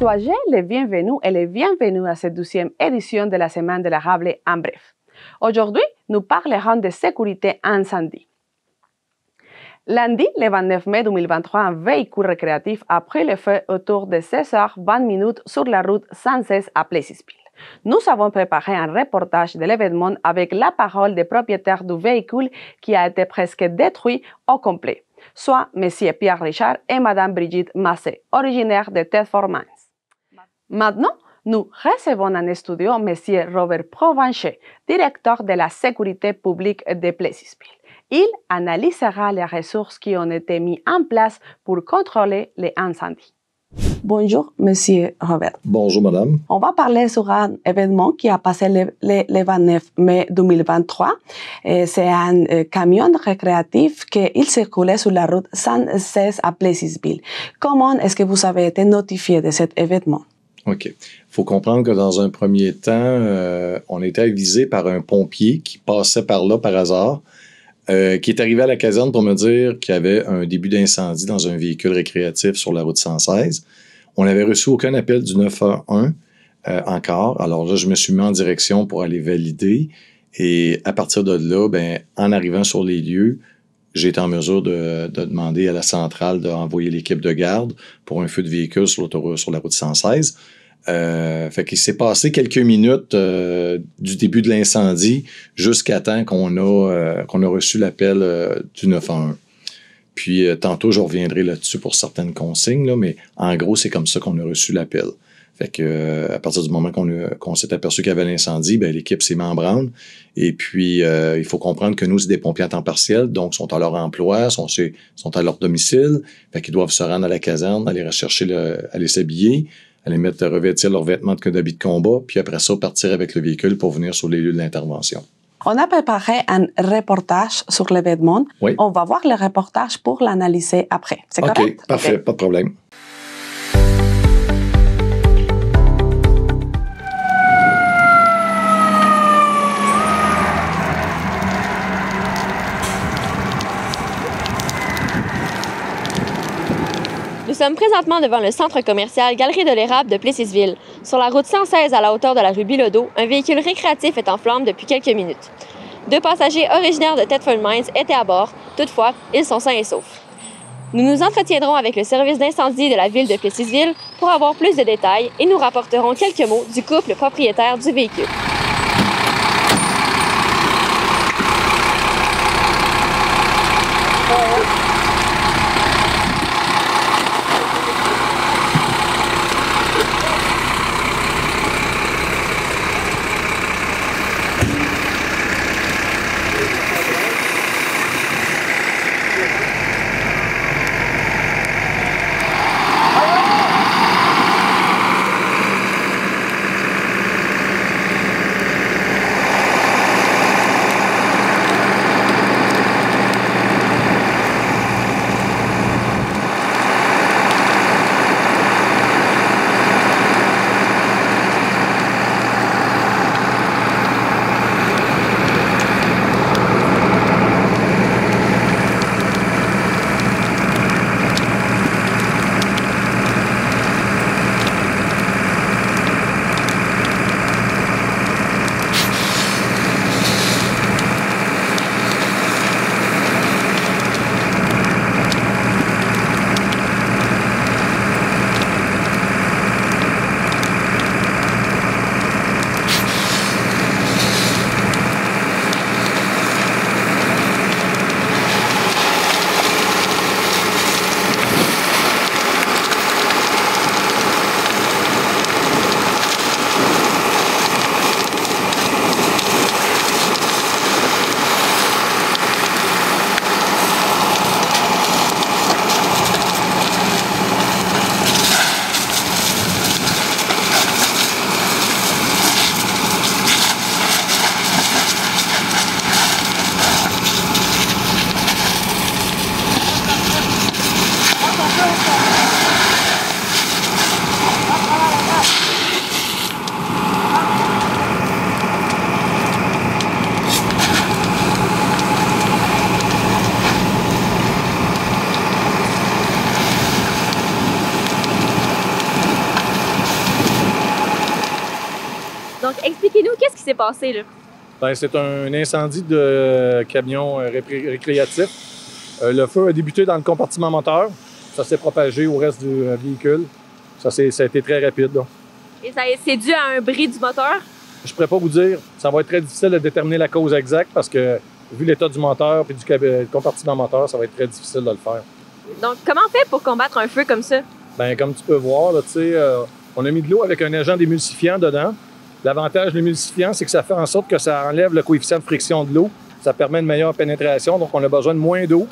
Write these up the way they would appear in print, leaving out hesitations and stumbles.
Soyez les bienvenus et les bienvenus à cette 12e édition de la Semaine de l'érable en bref. Aujourd'hui, nous parlerons de sécurité incendie. Lundi, le 29 mai 2023, un véhicule récréatif a pris le feu autour de 16h20 sur la route 116 à Plessisville. Nous avons préparé un reportage de l'événement avec la parole des propriétaires du véhicule qui a été presque détruit au complet, soit M. Pierre Richard et Mme Brigitte Massé, originaires de Thetford Mines. Maintenant, nous recevons en studio M. Robert Provencher, directeur de la sécurité publique de Plessisville. Il analysera les ressources qui ont été mises en place pour contrôler les incendies. Bonjour, Monsieur Robert. Bonjour, Madame. On va parler sur un événement qui a passé le 29 mai 2023. C'est un camion récréatif qui circulait sur la route 116 à Plessisville. Comment est-ce que vous avez été notifié de cet événement? OK. Il faut comprendre que dans un premier temps, on a été avisé par un pompier qui passait par là par hasard, qui est arrivé à la caserne pour me dire qu'il y avait un début d'incendie dans un véhicule récréatif sur la route 116. On n'avait reçu aucun appel du 911 encore. Alors là, je me suis mis en direction pour aller valider. Et à partir de là, en arrivant sur les lieux, j'ai été en mesure de demander à la centrale d'envoyer l'équipe de garde pour un feu de véhicule sur la route 116. Fait qu'il s'est passé quelques minutes du début de l'incendie jusqu'à temps qu'on a reçu l'appel du 911. Puis tantôt, je reviendrai là-dessus pour certaines consignes, là, mais en gros, c'est comme ça qu'on a reçu l'appel. Fait que à partir du moment qu'on s'est aperçu qu'il y avait l'incendie, l'équipe s'est mise en branle. Et puis, il faut comprendre que nous, c'est des pompiers à temps partiel, donc sont à leur emploi, sont à leur domicile. Fait qu'ils doivent se rendre à la caserne, aller aller s'habiller, aller revêtir leurs vêtements d'habits de combat, puis après ça, partir avec le véhicule pour venir sur les lieux de l'intervention. On a préparé un reportage sur l'événement. Oui. On va voir le reportage pour l'analyser après. C'est correct? OK, parfait, pas de problème. Nous sommes présentement devant le centre commercial Galerie de l'Érable de Plessisville. Sur la route 116 à la hauteur de la rue Bilodeau, un véhicule récréatif est en flammes depuis quelques minutes. 2 passagers originaires de Thetford Mines étaient à bord. Toutefois, ils sont sains et saufs. Nous nous entretiendrons avec le service d'incendie de la ville de Plessisville pour avoir plus de détails et nous rapporterons quelques mots du couple propriétaire du véhicule. expliquez-nous qu'est-ce qui s'est passé, là. Ben, c'est un incendie de camion récréatif. Le feu a débuté dans le compartiment moteur. Ça s'est propagé au reste du véhicule. Ça a été très rapide, là. Et c'est dû à un bris du moteur? Je ne pourrais pas vous dire. Ça va être très difficile de déterminer la cause exacte parce que, vu l'état du moteur et du compartiment moteur, ça va être très difficile de le faire. Donc, comment on fait pour combattre un feu comme ça? Bien, comme tu peux voir, là, on a mis de l'eau avec un agent d'émulsifiant dedans. L'avantage de l'émulsifiant, c'est que ça fait en sorte que ça enlève le coefficient de friction de l'eau. Ça permet une meilleure pénétration, donc on a besoin de moins d'eau.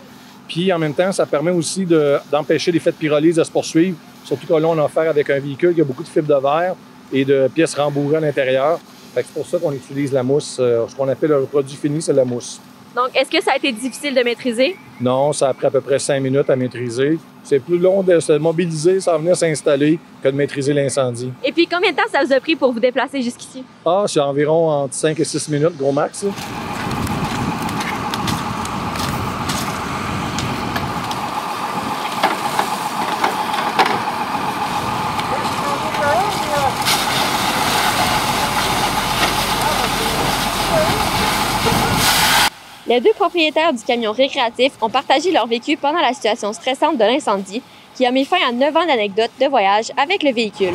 Puis, en même temps, ça permet aussi d'empêcher l'effet de pyrolyse de se poursuivre. Surtout que là, on a affaire avec un véhicule qui a beaucoup de fibres de verre et de pièces rembourrées à l'intérieur. C'est pour ça qu'on utilise la mousse. Ce qu'on appelle le produit fini, c'est la mousse. Donc, est-ce que ça a été difficile de maîtriser? Non, ça a pris à peu près 5 minutes à maîtriser. C'est plus long de se mobiliser sans venir s'installer que de maîtriser l'incendie. Et puis, combien de temps ça vous a pris pour vous déplacer jusqu'ici? Ah, c'est environ entre 5 et 6 minutes, gros max. Là. Les deux propriétaires du camion récréatif ont partagé leur vécu pendant la situation stressante de l'incendie qui a mis fin à 9 ans d'anecdotes de voyage avec le véhicule.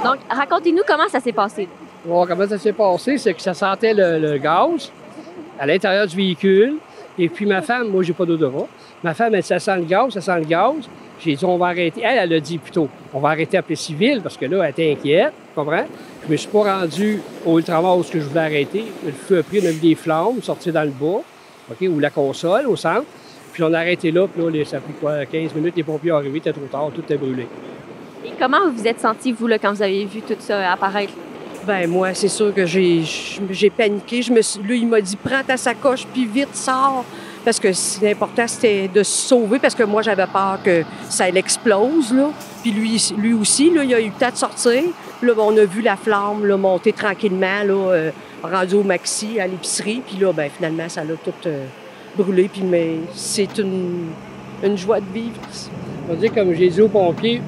Donc, racontez-nous comment ça s'est passé. Bon, comment ça s'est passé, c'est que ça sentait le gaz à l'intérieur du véhicule. Et puis ma femme, moi, j'ai pas d'odorat. Ma femme, elle, ça sent le gaz, ça sent le gaz. J'ai dit, on va arrêter. Elle a dit plutôt, on va arrêter à Plessis Ville parce que là, elle était inquiète, tu comprends? Je me suis pas rendu au ultramar où je voulais arrêter. Le feu a pris, on a vu des flammes sortir dans le bas, OK, ou la console, au centre. Puis on a arrêté là, puis là, ça a pris quoi, 15 minutes, les pompiers sont arrivés, c'était trop tard, tout était brûlé. Et comment vous vous êtes senti, vous, là, quand vous avez vu tout ça apparaître? Ben moi, c'est sûr que j'ai paniqué. Lui, il m'a dit, prends ta sacoche, puis vite, sors. Parce que l'important, c'était de se sauver, parce que moi, j'avais peur que ça explose, là. Puis lui aussi, là, il a eu le temps de sortir. Là, on a vu la flamme là, monter tranquillement, là, rendu au Maxi, à l'épicerie. Puis là, ben finalement, ça l'a tout brûlé. Puis mais c'est une joie de vivre. On va dire, comme j'ai dit aux pompiers,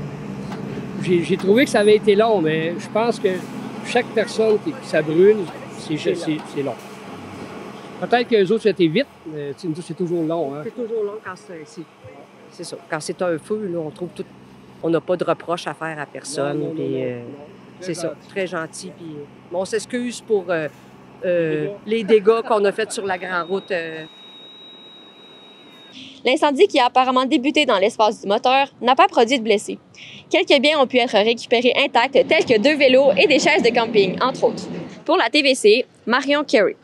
j'ai trouvé que ça avait été long, mais je pense que chaque personne qui ça brûle, c'est long. Peut-être que les autres, c'était vite, mais c'est toujours long. Hein? C'est toujours long quand c'est ça. Quand c'est un feu, là, on trouve tout. On n'a pas de reproche à faire à personne. Non, c'est ça, très gentil. Puis, on s'excuse pour les dégâts qu'on a faits sur la grande route. L'incendie qui a apparemment débuté dans l'espace du moteur n'a pas produit de blessés. Quelques biens ont pu être récupérés intacts, tels que 2 vélos et des chaises de camping, entre autres. Pour la TVC, Marion Carey.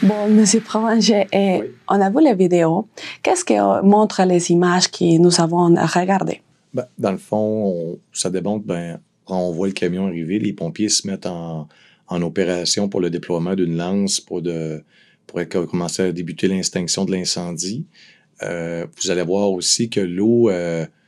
Bon, M. Provencher, oui. On a vu les vidéos. Qu'est-ce que montrent les images que nous avons regardées? Ben, dans le fond, ça démontre, quand on voit le camion arriver, les pompiers se mettent en opération pour le déploiement d'une lance pour commencer à débuter l'extinction de l'incendie. Vous allez voir aussi que l'eau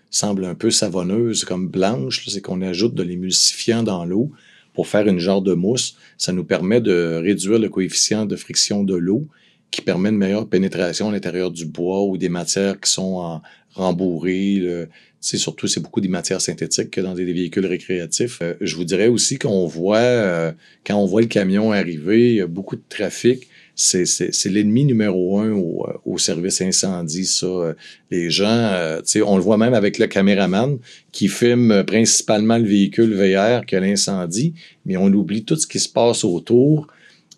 semble un peu savonneuse, comme blanche. C'est qu'on ajoute de l'émulsifiant dans l'eau pour faire une genre de mousse. Ça nous permet de réduire le coefficient de friction de l'eau qui permet une meilleure pénétration à l'intérieur du bois ou des matières qui sont rembourrées. Surtout, c'est beaucoup des matières synthétiques que dans des véhicules récréatifs. Je vous dirais aussi qu'on voit, quand on voit le camion arriver, il y a beaucoup de trafic. C'est l'ennemi numéro 1 au service incendie, ça. Les gens, on le voit même avec le caméraman qui filme principalement le véhicule VR qui a l'incendie, mais on oublie tout ce qui se passe autour.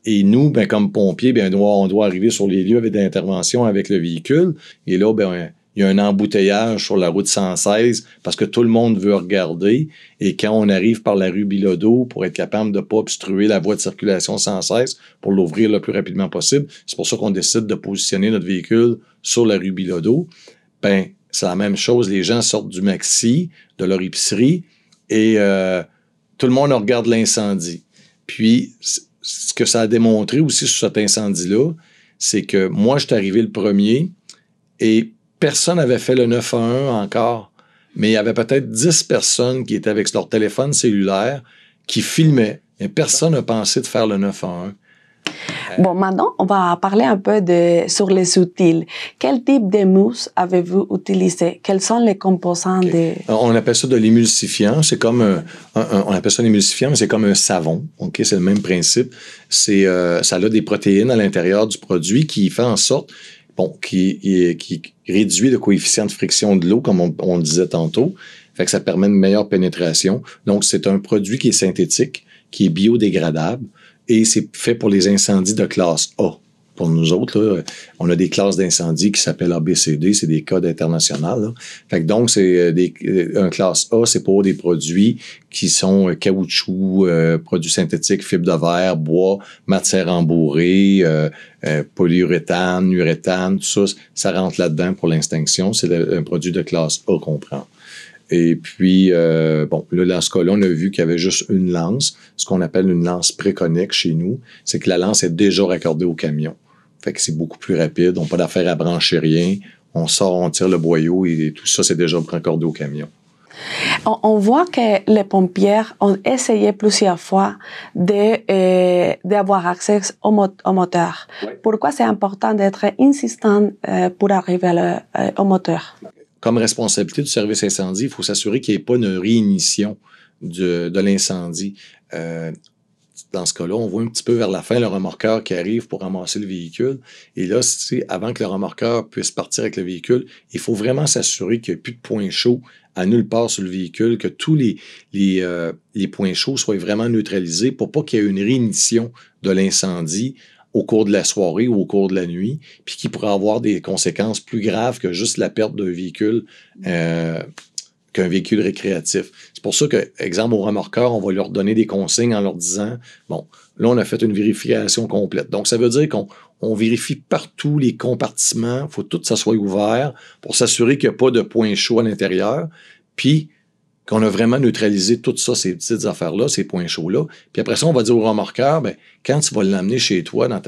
Et nous, comme pompiers, on doit arriver sur les lieux avec des interventions avec le véhicule. Et là, il y a un embouteillage sur la route 116 parce que tout le monde veut regarder. Et quand on arrive par la rue Bilodeau pour être capable de ne pas obstruer la voie de circulation 116 pour l'ouvrir le plus rapidement possible, c'est pour ça qu'on décide de positionner notre véhicule sur la rue Bilodeau. C'est la même chose. Les gens sortent du Maxi, de leur épicerie, et tout le monde regarde l'incendie. Puis, ce que ça a démontré aussi sur cet incendie-là, c'est que moi, je suis arrivé le premier et personne n'avait fait le 911 encore, mais il y avait peut-être 10 personnes qui étaient avec leur téléphone cellulaire qui filmait. Et personne n'a pensé de faire le 911. Bon, maintenant, on va parler un peu sur les outils. Quel type de mousse avez-vous utilisé? Quels sont les composants On appelle ça de l'émulsifiant. C'est comme on appelle ça un émulsifiant, mais c'est comme un savon. OK? C'est le même principe. Ça a des protéines à l'intérieur du produit qui fait en sorte, qui réduit le coefficient de friction de l'eau, comme on le disait tantôt. Fait que ça permet une meilleure pénétration. Donc, c'est un produit qui est synthétique, qui est biodégradable. Et c'est fait pour les incendies de classe A. Pour nous autres, là, on a des classes d'incendie qui s'appellent ABCD, c'est des codes internationaux. Fait que donc, c'est un classe A, c'est pour des produits qui sont caoutchouc, produits synthétiques, fibres de verre, bois, matière embourrée, polyuréthane, uréthane, tout ça, ça rentre là-dedans pour l'extinction. C'est un produit de classe A qu'on prend. Et puis, là, dans ce cas-là, on a vu qu'il y avait juste une lance, ce qu'on appelle une lance préconnecte chez nous. C'est que la lance est déjà raccordée au camion. Fait que c'est beaucoup plus rapide. On n'a pas d'affaire à brancher rien. On sort, on tire le boyau et tout ça, c'est déjà raccordé au camion. On voit que les pompiers ont essayé plusieurs fois d'avoir accès au moteur. Ouais. Pourquoi c'est important d'être insistant pour arriver au moteur? Comme responsabilité du service incendie, il faut s'assurer qu'il n'y ait pas une réignition de l'incendie. Dans ce cas-là, on voit un petit peu vers la fin le remorqueur qui arrive pour ramasser le véhicule. Et là, avant que le remorqueur puisse partir avec le véhicule, il faut vraiment s'assurer qu'il n'y ait plus de points chauds à nulle part sur le véhicule, que tous les points chauds soient vraiment neutralisés pour pas qu'il y ait une réignition de l'incendie au cours de la soirée ou au cours de la nuit, puis qui pourrait avoir des conséquences plus graves que juste la perte d'un véhicule, qu'un véhicule récréatif. C'est pour ça que, exemple, au remorqueur, on va leur donner des consignes en leur disant, bon, là, on a fait une vérification complète. Donc, ça veut dire qu'on vérifie partout les compartiments, il faut tout que ça soit ouvert pour s'assurer qu'il n'y a pas de points chauds à l'intérieur, puis qu'on a vraiment neutralisé tout ça, ces petites affaires-là, ces points chauds-là. Puis après ça, on va dire au remorqueur, ben, quand tu vas l'amener chez toi dans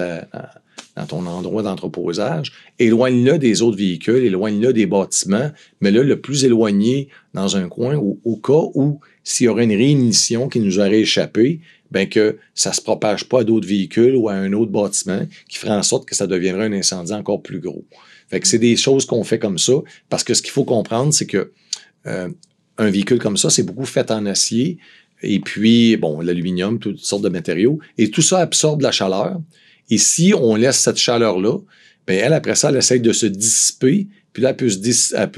ton endroit d'entreposage, éloigne-le des autres véhicules, éloigne-le des bâtiments, mais là, le plus éloigné dans un coin, au cas où, s'il y aurait une réignition qui nous aurait échappé, ben que ça ne se propage pas à d'autres véhicules ou à un autre bâtiment qui ferait en sorte que ça deviendrait un incendie encore plus gros. Fait que c'est des choses qu'on fait comme ça, parce que ce qu'il faut comprendre, c'est que un véhicule comme ça, c'est beaucoup fait en acier, et puis, bon, l'aluminium, toutes sortes de matériaux, et tout ça absorbe la chaleur. Et si on laisse cette chaleur-là, bien, elle, après ça, elle essaie de se dissiper, puis là, elle peut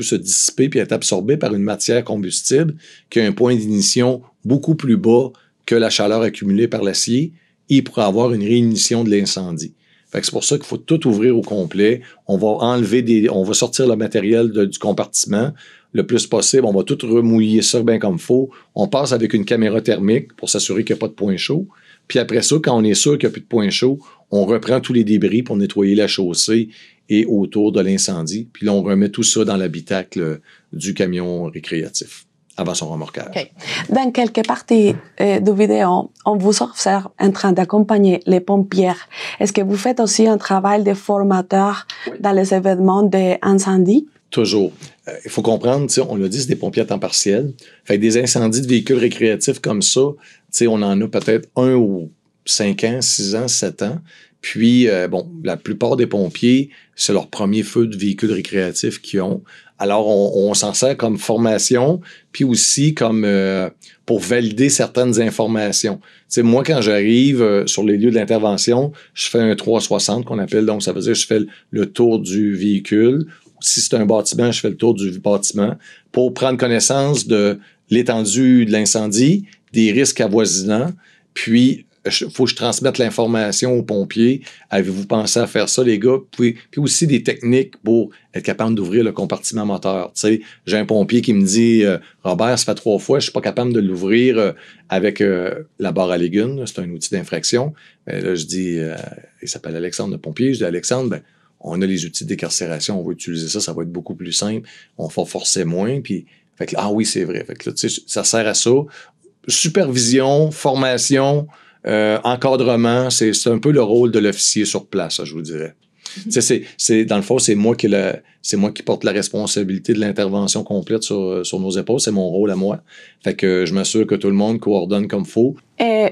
se dissiper puis être absorbée par une matière combustible qui a un point d'ignition beaucoup plus bas que la chaleur accumulée par l'acier, et il pourrait avoir une réignition de l'incendie. Fait que c'est pour ça qu'il faut tout ouvrir au complet. On va sortir le matériel du compartiment le plus possible. On va tout remouiller ça bien comme il faut. On passe avec une caméra thermique pour s'assurer qu'il n'y a pas de points chauds. Puis après ça, quand on est sûr qu'il n'y a plus de points chauds, on reprend tous les débris pour nettoyer la chaussée et autour de l'incendie. Puis là, on remet tout ça dans l'habitacle du camion récréatif avant son remorquage. Okay. Dans quelques parties de vidéo, on vous observe en train d'accompagner les pompiers. Est-ce que vous faites aussi un travail de formateur dans les événements d'incendie? Toujours. Il faut comprendre, on l'a dit, c'est des pompiers à temps partiel. Fait que des incendies de véhicules récréatifs comme ça, on en a peut-être 1 ou 5 ans, 6 ans, 7 ans. Puis, la plupart des pompiers, c'est leur premier feu de véhicule récréatif qu'ils ont. Alors, on s'en sert comme formation, puis aussi comme pour valider certaines informations. Moi, quand j'arrive sur les lieux de l'intervention, je fais un 360 qu'on appelle, donc ça veut dire que je fais le tour du véhicule. Si c'est un bâtiment, je fais le tour du bâtiment pour prendre connaissance de l'étendue de l'incendie, des risques avoisinants, puis il faut que je transmette l'information aux pompiers. Avez-vous pensé à faire ça, les gars? Puis aussi des techniques pour être capable d'ouvrir le compartiment moteur. J'ai un pompier qui me dit « Robert, ça fait 3 fois, je ne suis pas capable de l'ouvrir avec la barre à légumes. » C'est un outil d'infraction. Là, je dis, il s'appelle Alexandre, le pompier. Je dis « Alexandre, on a les outils de décarcération, on va utiliser ça, ça va être beaucoup plus simple. On va forcer moins. » Puis, fait que, ah oui, c'est vrai. Fait que là, ça sert à ça. Supervision, formation, encadrement, c'est un peu le rôle de l'officier sur place, je vous dirais. Tu sais, dans le fond, c'est moi qui porte la responsabilité de l'intervention complète sur nos épaules. C'est mon rôle à moi. Fait que je m'assure que tout le monde coordonne comme il faut.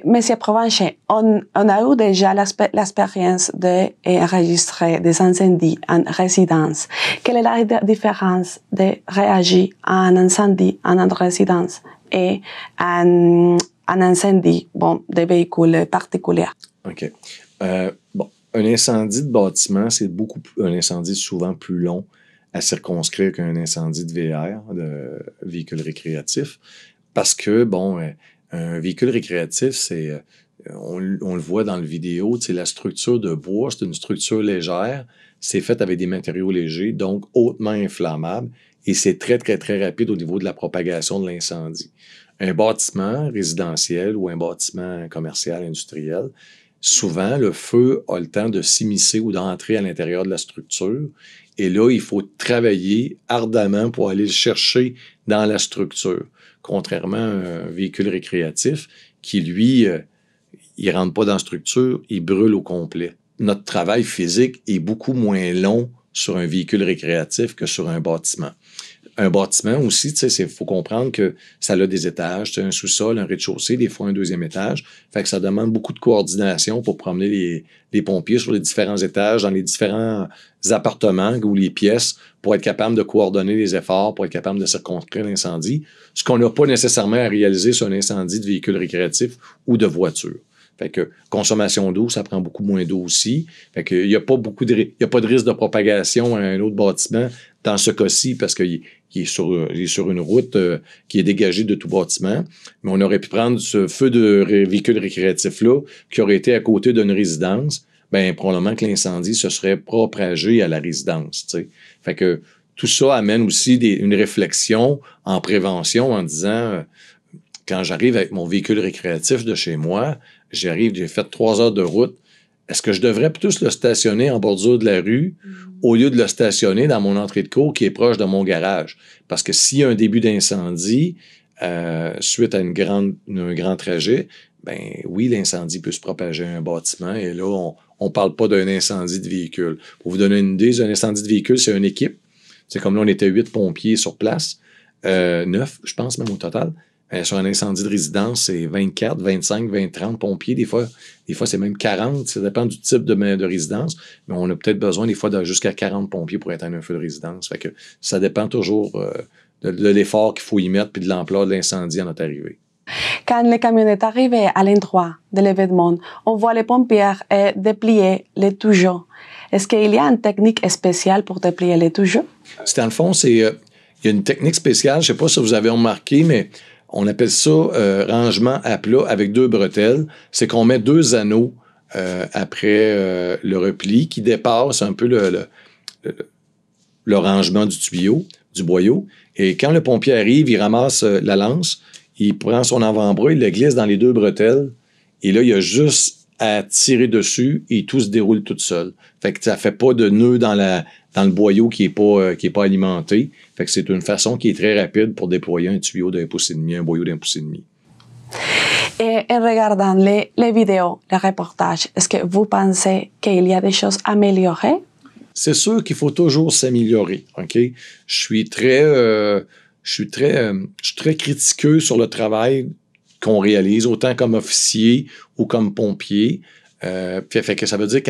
Monsieur Provencher, on a eu déjà l'expérience d'enregistrer des incendies en résidence. Quelle est la différence de réagir à un incendie en résidence et un incendie de véhicules particuliers? OK. Bon, un incendie de bâtiment, c'est un incendie souvent plus long à circonscrire qu'un incendie de VR, de véhicule récréatif, parce que, bon, un véhicule récréatif, on le voit dans le vidéo, la structure de bois, c'est une structure légère, c'est fait avec des matériaux légers, donc hautement inflammables, et c'est très, très, très rapide au niveau de la propagation de l'incendie. Un bâtiment résidentiel ou un bâtiment commercial, industriel, souvent, le feu a le temps de s'immiscer ou d'entrer à l'intérieur de la structure. Et là, il faut travailler ardemment pour aller le chercher dans la structure. Contrairement à un véhicule récréatif qui, lui, il ne rentre pas dans la structure, il brûle au complet. Notre travail physique est beaucoup moins long sur un véhicule récréatif que sur un bâtiment. Un bâtiment aussi, il faut comprendre que ça a des étages, un sous-sol, un rez-de-chaussée, des fois un deuxième étage. Fait que ça demande beaucoup de coordination pour promener les pompiers sur les différents étages, dans les différents appartements ou les pièces, pour être capable de coordonner les efforts, pour être capable de circonscrire l'incendie. Ce qu'on n'a pas nécessairement à réaliser sur un incendie de véhicule récréatif ou de voiture. Fait que consommation d'eau, ça prend beaucoup moins d'eau aussi. Fait que il n'y a pas de risque de propagation à un autre bâtiment dans ce cas-ci parce qu'il est sur une route qui est dégagée de tout bâtiment. Mais on aurait pu prendre ce feu de véhicule récréatif-là qui aurait été à côté d'une résidence. Bien, probablement que l'incendie se serait propagé à la résidence. T'sais. Fait que tout ça amène aussi une réflexion en prévention en disant quand j'arrive avec mon véhicule récréatif de chez moi, j'ai fait 3 heures de route. Est-ce que je devrais plutôt le stationner en bordure de la rue au lieu de le stationner dans mon entrée de cour qui est proche de mon garage? Parce que s'il y a un début d'incendie suite à un grand trajet, ben oui, l'incendie peut se propager à un bâtiment et là, on parle pas d'un incendie de véhicule. Pour vous donner une idée, un incendie de véhicule, c'est une équipe. C'est comme là, on était 8 pompiers sur place, 9, je pense même au total. Sur un incendie de résidence, c'est 24, 25, 20, 30 pompiers. Des fois, c'est même 40. Ça dépend du type de résidence. Mais on a peut-être besoin des fois de jusqu'à 40 pompiers pour éteindre un feu de résidence. Fait que ça dépend toujours de l'effort qu'il faut y mettre puis de l'ampleur de l'incendie à notre arrivée. Quand les camionnettes arrivent à l'endroit de l'événement, on voit les pompiers déplier les toujours. Est-ce qu'il y a une technique spéciale pour déplier les toujours? Dans le fond, il y a une technique spéciale. Je ne sais pas si vous avez remarqué, mais on appelle ça rangement à plat avec 2 bretelles. C'est qu'on met 2 anneaux après le repli qui dépasse un peu le rangement du tuyau, du boyau. Et quand le pompier arrive, il ramasse la lance, il prend son avant-bras, il le glisse dans les 2 bretelles. Et là, il y a juste à tirer dessus et tout se déroule tout seul. Fait que ça fait pas de nœud dans le boyau qui est pas alimenté. Fait que c'est une façon qui est très rapide pour déployer un tuyau d'1,5 pouce, un boyau d'1,5 pouce. Et en regardant les vidéos, les reportages, est-ce que vous pensez qu'il y a des choses à améliorer? C'est sûr qu'il faut toujours s'améliorer. OK? Je suis très critiqueux sur le travail qu'on réalise, autant comme officier ou comme pompier. Fait que ça veut dire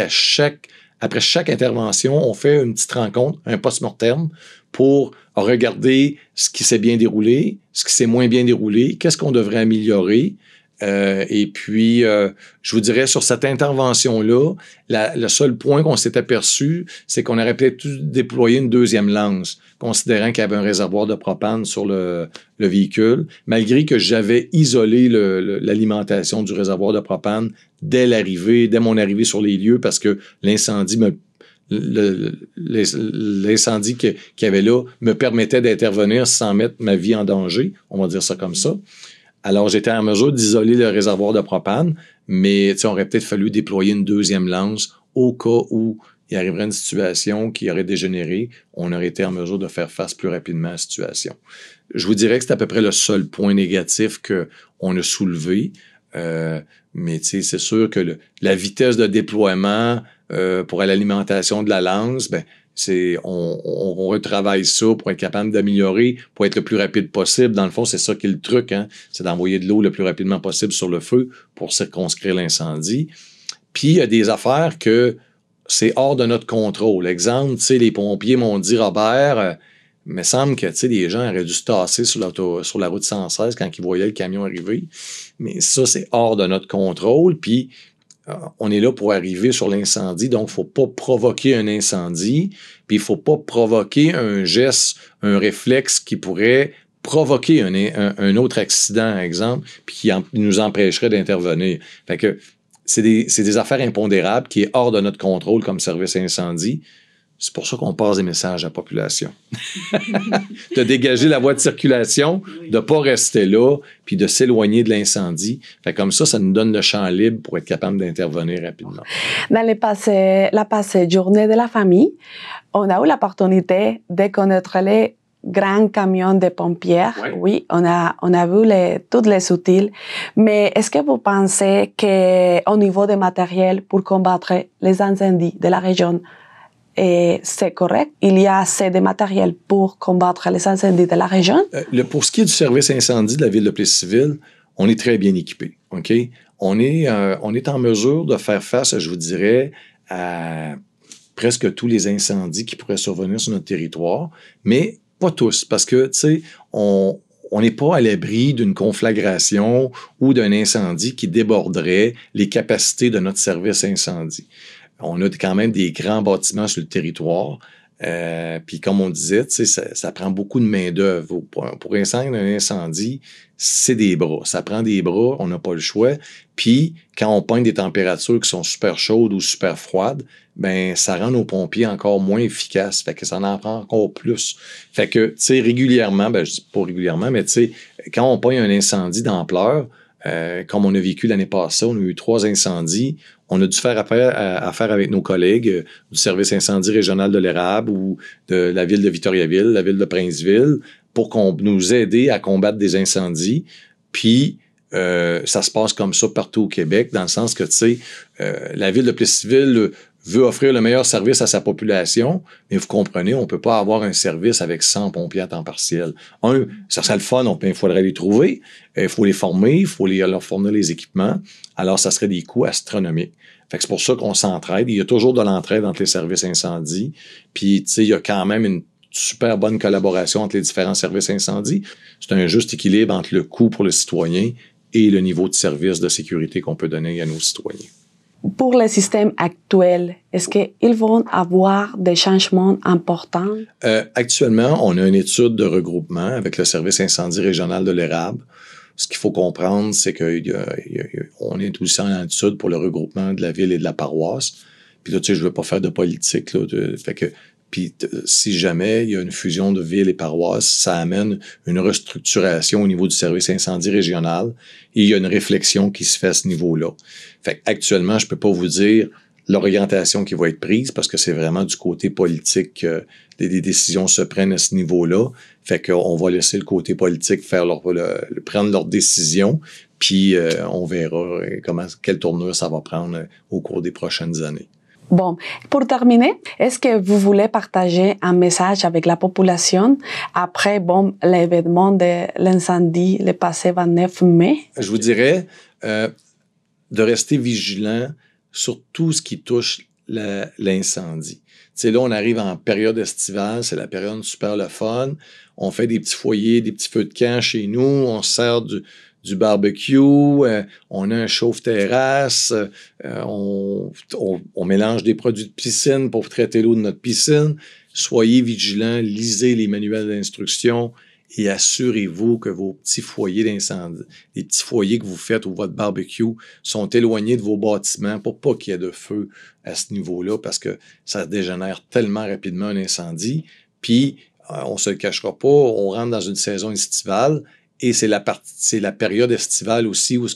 après chaque intervention, on fait une petite rencontre, un post-mortem, pour regarder ce qui s'est bien déroulé, ce qui s'est moins bien déroulé, qu'est-ce qu'on devrait améliorer. Et puis, je vous dirais, sur cette intervention-là, le seul point qu'on s'est aperçu, c'est qu'on aurait peut-être dû déployer une 2e lance, considérant qu'il y avait un réservoir de propane sur le véhicule, malgré que j'avais isolé l'alimentation du réservoir de propane dès mon arrivée sur les lieux, parce que l'incendie qu'il y avait là me permettait d'intervenir sans mettre ma vie en danger, on va dire ça comme ça. Alors, j'étais en mesure d'isoler le réservoir de propane, mais on aurait peut-être fallu déployer une 2e lance au cas où il arriverait une situation qui aurait dégénéré. On aurait été en mesure de faire face plus rapidement à la situation. Je vous dirais que c'est à peu près le seul point négatif qu'on a soulevé. Mais c'est sûr que la vitesse de déploiement pour l'alimentation de la lance, ben, on retravaille ça pour être capable d'améliorer, pour être le plus rapide possible. Dans le fond, c'est ça qui est le truc, hein? C'est d'envoyer de l'eau le plus rapidement possible sur le feu pour circonscrire l'incendie. Puis, il y a des affaires que c'est hors de notre contrôle. Exemple, tu sais, les pompiers m'ont dit, Robert, il me semble que, tu sais, les gens auraient dû se tasser sur la route 116 quand ils voyaient le camion arriver. Mais ça, c'est hors de notre contrôle. Puis, on est là pour arriver sur l'incendie, donc il ne faut pas provoquer un incendie, puis il ne faut pas provoquer un geste, un réflexe qui pourrait provoquer un autre accident, par exemple, puis qui nous empêcherait d'intervenir. Fait que c'est des affaires impondérables qui est hors de notre contrôle comme service incendie. C'est pour ça qu'on passe des messages à la population. De dégager la voie de circulation, de ne pas rester là, puis de s'éloigner de l'incendie. Fait comme ça nous donne le champ libre pour être capable d'intervenir rapidement. Dans la passée journée de la famille, on a eu l'opportunité de connaître les grands camions de pompiers. Oui, on a vu tous les outils. Mais est-ce que vous pensez qu'au niveau des matériels pour combattre les incendies de la région, c'est correct? Il y a assez de matériel pour combattre les incendies de la région? Pour ce qui est du service incendie de la ville de Plessisville, on est très bien équipé. OK? On est en mesure de faire face, je vous dirais, à presque tous les incendies qui pourraient survenir sur notre territoire, mais pas tous, parce que, tu sais, on n'est pas à l'abri d'une conflagration ou d'un incendie qui déborderait les capacités de notre service incendie. On a quand même des grands bâtiments sur le territoire. Puis comme on disait, ça prend beaucoup de main-d'œuvre. Pour éteindre un incendie, c'est des bras. Ça prend des bras, on n'a pas le choix. Puis quand on pointe des températures qui sont super chaudes ou super froides, ben ça rend nos pompiers encore moins efficaces. Fait que ça en prend encore plus. Fait que, tu sais, régulièrement, ben je dis pas régulièrement, mais tu sais, quand on pointe un incendie d'ampleur, comme on a vécu l'année passée, on a eu 3 incendies. On a dû faire affaire avec nos collègues du service incendie régional de l'Érable ou de la ville de Victoriaville, la ville de Princeville, pour qu'on nous aide à combattre des incendies. Puis, ça se passe comme ça partout au Québec, dans le sens que, tu sais, la ville de Plessisville veut offrir le meilleur service à sa population, mais vous comprenez, on ne peut pas avoir un service avec 100 pompiers à temps partiel. Ça serait le fun, il faudrait les trouver, il faut les former, il faut leur fournir les équipements, alors ça serait des coûts astronomiques. Fait que c'est pour ça qu'on s'entraide. Il y a toujours de l'entraide entre les services incendies, puis tu sais, il y a quand même une super bonne collaboration entre les différents services incendies. C'est un juste équilibre entre le coût pour le citoyen et le niveau de service de sécurité qu'on peut donner à nos citoyens. Pour le système actuel, est-ce qu'ils vont avoir des changements importants? Actuellement, on a une étude de regroupement avec le service incendie régional de l'Érable. Ce qu'il faut comprendre, c'est qu'on est aussi en étude pour le regroupement de la ville et de la paroisse. Puis là, tu sais, je ne veux pas faire de politique. Là, puis si jamais il y a une fusion de ville et paroisse, ça amène une restructuration au niveau du service incendie régional et il y a une réflexion qui se fait à ce niveau-là. Fait qu'actuellement, je peux pas vous dire l'orientation qui va être prise parce que c'est vraiment du côté politique que des décisions se prennent à ce niveau-là. Fait qu'on va laisser le côté politique prendre leurs décisions, puis on verra quelle tournure ça va prendre au cours des prochaines années. Bon, pour terminer, est-ce que vous voulez partager un message avec la population après l'événement de l'incendie le passé 29 mai? Je vous dirais de rester vigilant sur tout ce qui touche l'incendie. Tu sais, là, on arrive en période estivale, c'est la période super le fun. On fait des petits foyers, des petits feux de camp chez nous, on se sert du barbecue, on a un chauffe-terrasse, on mélange des produits de piscine pour traiter l'eau de notre piscine. Soyez vigilants, lisez les manuels d'instruction et assurez-vous que vos petits foyers d'incendie, les petits foyers que vous faites ou votre barbecue sont éloignés de vos bâtiments pour pas qu'il y ait de feu à ce niveau-là parce que ça dégénère tellement rapidement un incendie. Puis, on se le cachera pas, on rentre dans une saison estivale. Et c'est la période estivale aussi où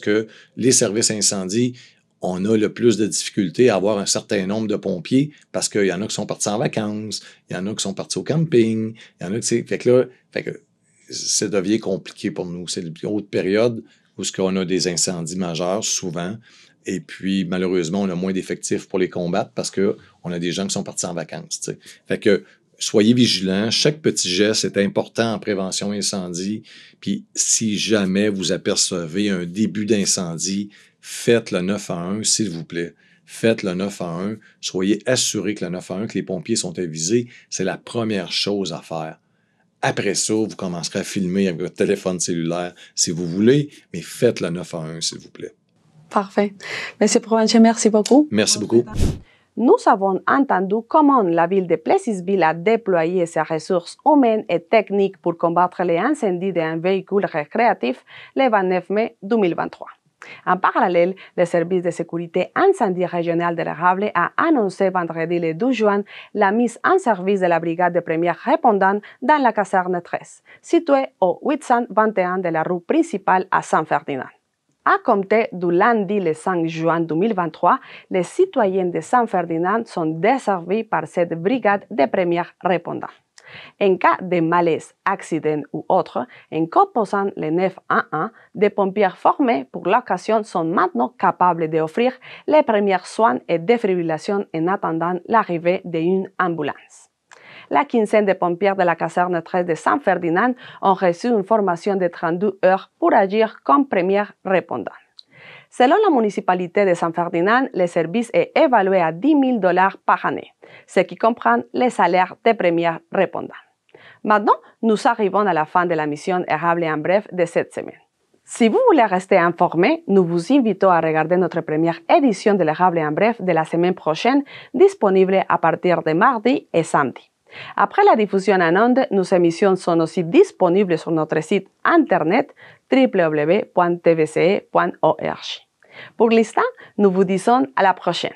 les services incendies, on a le plus de difficultés à avoir un certain nombre de pompiers parce qu'il y en a qui sont partis en vacances, il y en a qui sont partis au camping, il y en a qui... Fait que ça devient compliqué pour nous. C'est une haute période où on a des incendies majeurs souvent. Et puis, malheureusement, on a moins d'effectifs pour les combattre parce qu'on a des gens qui sont partis en vacances. T'sais. Fait que soyez vigilants. Chaque petit geste est important en prévention incendie. Puis, si jamais vous apercevez un début d'incendie, faites le 911, s'il vous plaît. Faites le 911. Soyez assurés que le 911, que les pompiers sont avisés. C'est la première chose à faire. Après ça, vous commencerez à filmer avec votre téléphone cellulaire si vous voulez, mais faites le 911, s'il vous plaît. Parfait. Monsieur Provencher, merci beaucoup. Merci beaucoup. Nous avons entendu comment la ville de Plessisville a déployé ses ressources humaines et techniques pour combattre les incendies d'un véhicule récréatif le 29 mai 2023. En parallèle, le service de sécurité incendie régional de l'Érable a annoncé vendredi le 12 juin la mise en service de la brigade de premiers répondants dans la caserne 13, située au 821 de la rue principale à Saint-Ferdinand. À compter du lundi le 5 juin 2023, les citoyens de Saint-Ferdinand sont desservis par cette brigade de premiers répondants. En cas de malaise, accident ou autre, en composant le 911, des pompiers formés pour l'occasion sont maintenant capables d'offrir les premiers soins et défibrillation en attendant l'arrivée d'une ambulance. La quinzaine de pompiers de la caserne 13 de Saint-Ferdinand ont reçu une formation de 32 heures pour agir comme premiers répondants. Selon la municipalité de Saint-Ferdinand, le service est évalué à $10 000 par année, ce qui comprend les salaires des premiers répondants. Maintenant, nous arrivons à la fin de la mission Érable en bref de cette semaine. Si vous voulez rester informé, nous vous invitons à regarder notre première édition de l'Érable en bref de la semaine prochaine, disponible à partir de mardi et samedi. Après la diffusion en ondes, nos émissions sont aussi disponibles sur notre site internet www.tvce.org. Pour l'instant, nous vous disons à la prochaine.